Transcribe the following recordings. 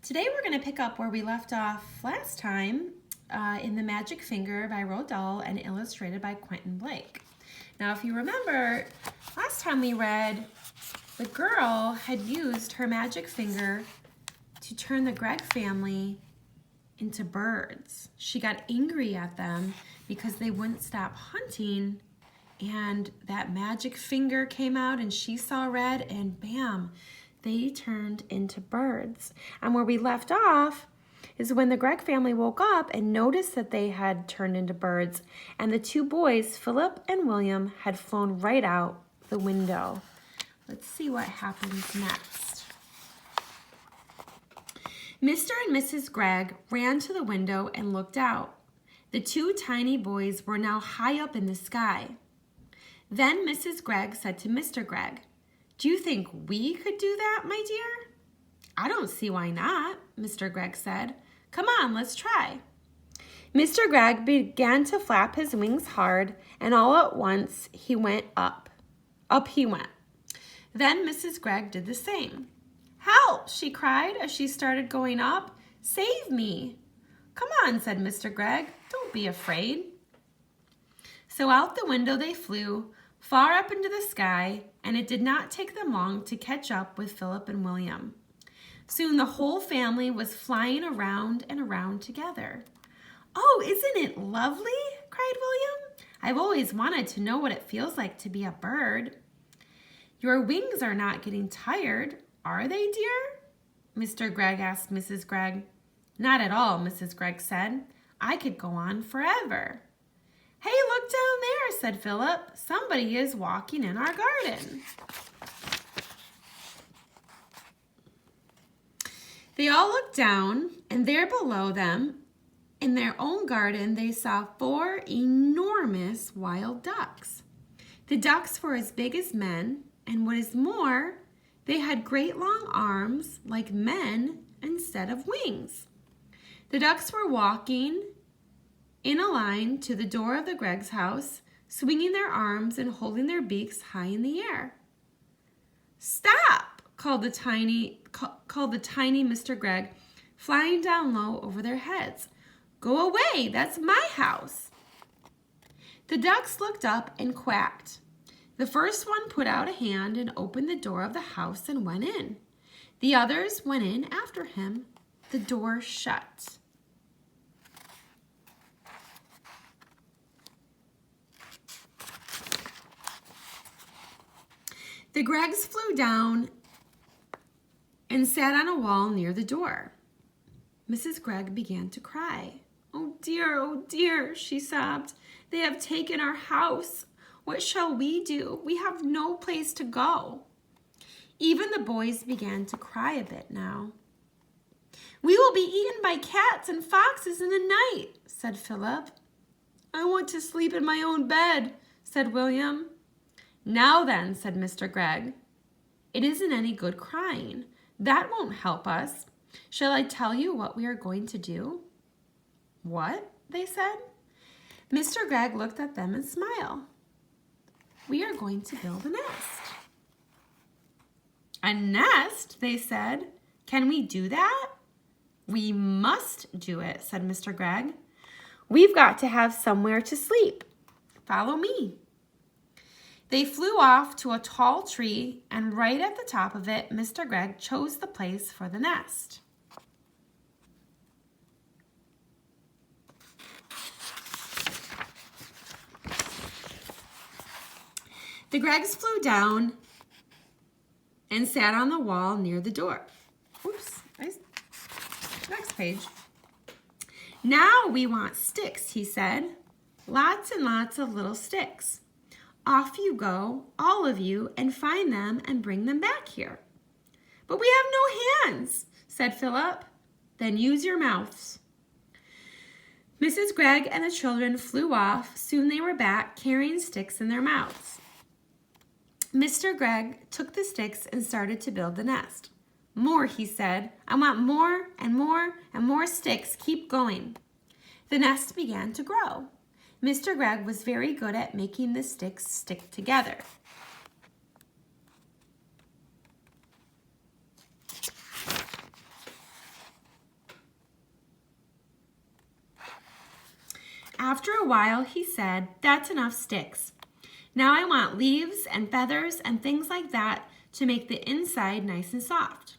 Today we're going to pick up where we left off last time in The Magic Finger by Roald Dahl and illustrated by Quentin Blake. Now if you remember, last time we read the girl had used her magic finger to turn the Gregg family into birds. She got angry at them because they wouldn't stop hunting, and that magic finger came out and she saw red and bam, they turned into birds. And where we left off is when the Gregg family woke up and noticed that they had turned into birds, and the two boys, Philip and William, had flown right out the window. Let's see what happens next. Mr. and Mrs. Gregg ran to the window and looked out. The two tiny boys were now high up in the sky. Then Mrs. Gregg said to Mr. Gregg, "Do you think we could do that, my dear?" "I don't see why not," Mr. Gregg said. "Come on, let's try." Mr. Gregg began to flap his wings hard, and all at once he went up. Up he went. Then Mrs. Gregg did the same. "Help!" she cried as she started going up. "Save me!" "Come on," said Mr. Gregg. "Don't be afraid." So out the window they flew, far up into the sky, and it did not take them long to catch up with Philip and William. Soon the whole family was flying around and around together. "Oh, isn't it lovely?" cried William. "I've always wanted to know what it feels like to be a bird." "Your wings are not getting tired, are they, dear?" Mr. Gregg asked Mrs. Gregg. "Not at all," Mrs. Gregg said. "I could go on forever." "Hey, look down there," said Philip. "Somebody is walking in our garden." They all looked down, and there below them, in their own garden, they saw 4 enormous wild ducks. The ducks were as big as men, and what is more, they had great long arms like men instead of wings. The ducks were walking in a line to the door of the Gregg's house, swinging their arms and holding their beaks high in the air. "Stop!" called the tiny Mr. Gregg, flying down low over their heads. "Go away, that's my house." The ducks looked up and quacked. The first one put out a hand and opened the door of the house and went in. The others went in after him. The door shut. The Greggs flew down and sat on a wall near the door. Mrs. Gregg began to cry. "Oh dear," she sobbed. "They have taken our house. What shall we do? We have no place to go." Even the boys began to cry a bit now. "We will be eaten by cats and foxes in the night," said Philip. "I want to sleep in my own bed," said William. "Now then," said Mr. Gregg, "it isn't any good crying. That won't help us. Shall I tell you what we are going to do?" "What?" they said. Mr. Gregg looked at them and smiled. "We are going to build a nest." "A nest?" they said. "Can we do that?" "We must do it," said Mr. Gregg. "We've got to have somewhere to sleep. Follow me." They flew off to a tall tree, and right at the top of it, Mr. Gregg chose the place for the nest. The Greggs flew down and sat on the wall near the door. Oops, next page. "Now we want sticks," he said. "Lots and lots of little sticks. Off you go, all of you, and find them and bring them back here." "But we have no hands," said Philip. "Then use your mouths." Mrs. Gregg and the children flew off. Soon they were back, carrying sticks in their mouths. Mr. Gregg took the sticks and started to build the nest. "More," he said. "I want more and more and more sticks. Keep going." The nest began to grow. Mr. Gregg was very good at making the sticks stick together. After a while, he said, "That's enough sticks. Now I want leaves and feathers and things like that to make the inside nice and soft."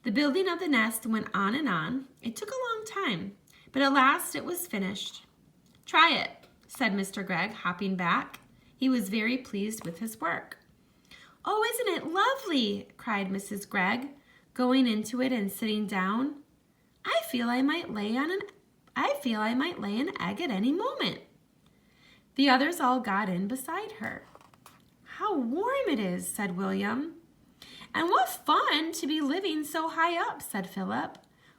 The building of the nest went on and on. It took a long time, but at last it was finished. "Try it," said Mr. Gregg, hopping back. He was very pleased with his work. "Oh, isn't it lovely?" cried Mrs. Gregg, going into it and sitting down. I feel I might lay an egg at any moment." The others all got in beside her. "How warm it is," said William. "And what fun to be living so high up," said Philip.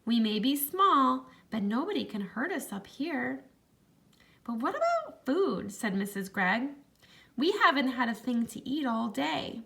"We may be small, but nobody can hurt us up here." "But what about food?" said Mrs. Gregg. "We haven't had a thing to eat all day."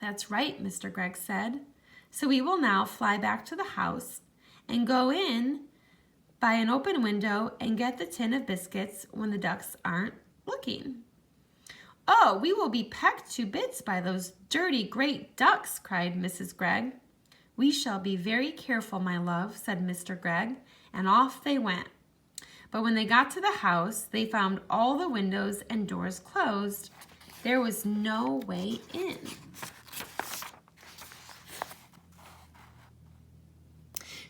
"That's right," Mr. Gregg said. "So we will now fly back to the house and go in by an open window and get the tin of biscuits when the ducks aren't looking." "Oh, we will be pecked to bits by those dirty great ducks," cried Mrs. Gregg. "We shall be very careful, my love," said Mr. Gregg, and off they went. But when they got to the house, they found all the windows and doors closed. There was no way in.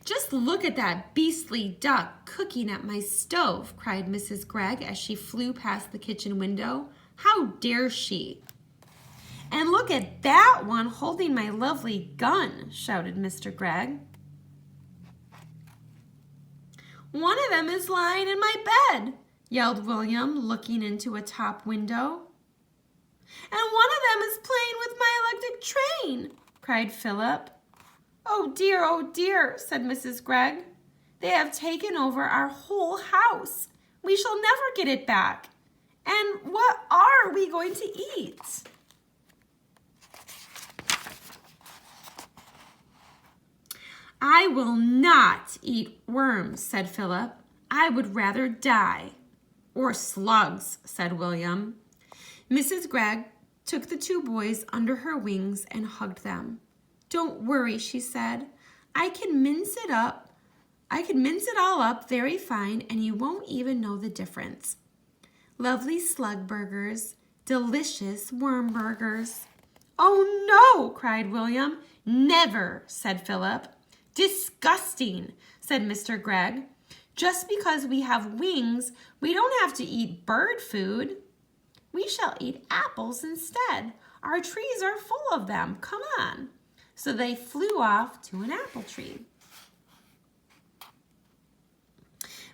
"Just look at that beastly duck cooking at my stove," cried Mrs. Gregg as she flew past the kitchen window. "How dare she?" "And look at that one holding my lovely gun," shouted Mr. Gregg. "One of them is lying in my bed," yelled William, looking into a top window. "And one of them is playing with my electric train," cried Philip. Oh dear," said Mrs. Gregg. "They have taken over our whole house. We shall never get it back. And what are we going to eat?" "I will not eat worms," said Philip. "I would rather die." "Or slugs," said William. Mrs. Gregg took the two boys under her wings and hugged them. "Don't worry," she said. I can mince it all up very fine, and you won't even know the difference. Lovely slug burgers, delicious worm burgers." "Oh no," cried William. "Never," said Philip. "Disgusting," said Mr. Gregg. "Just because we have wings, we don't have to eat bird food. We shall eat apples instead. Our trees are full of them. Come on." So they flew off to an apple tree.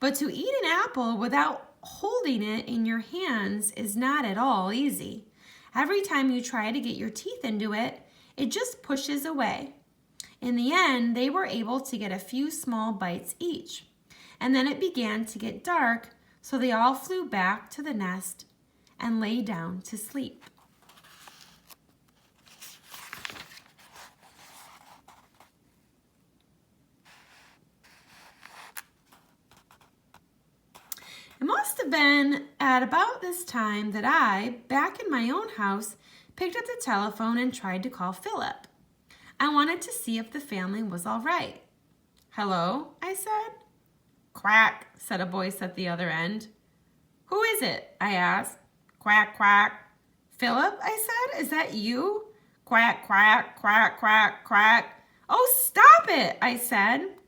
But to eat an apple without holding it in your hands is not at all easy. Every time you try to get your teeth into it, it just pushes away. In the end, they were able to get a few small bites each. And then it began to get dark, so they all flew back to the nest and lay down to sleep. It must have been at about this time that I, back in my own house, picked up the telephone and tried to call Philip. I wanted to see if the family was all right. "Hello," I said. "Quack," said a voice at the other end. "Who is it?" I asked. "Quack, quack." "Philip," I said, "is that you?" "Quack, quack, quack, quack, quack." "Oh, stop it," I said.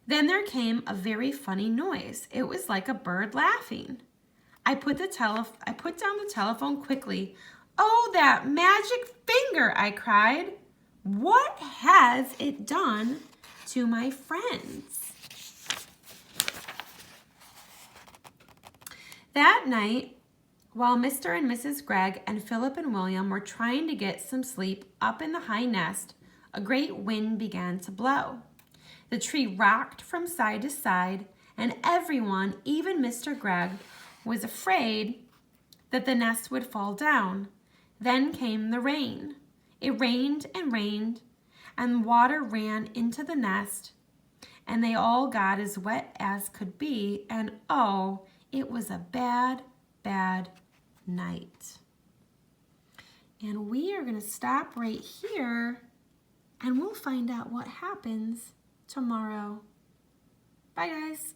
Then there came a very funny noise. It was like a bird laughing. I put down the telephone quickly. "Oh, that magic finger," I cried. "What has it done to my friends?" That night, while Mr. and Mrs. Gregg and Philip and William were trying to get some sleep up in the high nest, a great wind began to blow. The tree rocked from side to side, and everyone, even Mr. Gregg, was afraid that the nest would fall down. Then came the rain. It rained, and water ran into the nest, and they all got as wet as could be, and oh, it was a bad, bad night. And we are going to stop right here, and we'll find out what happens tomorrow. Bye, guys.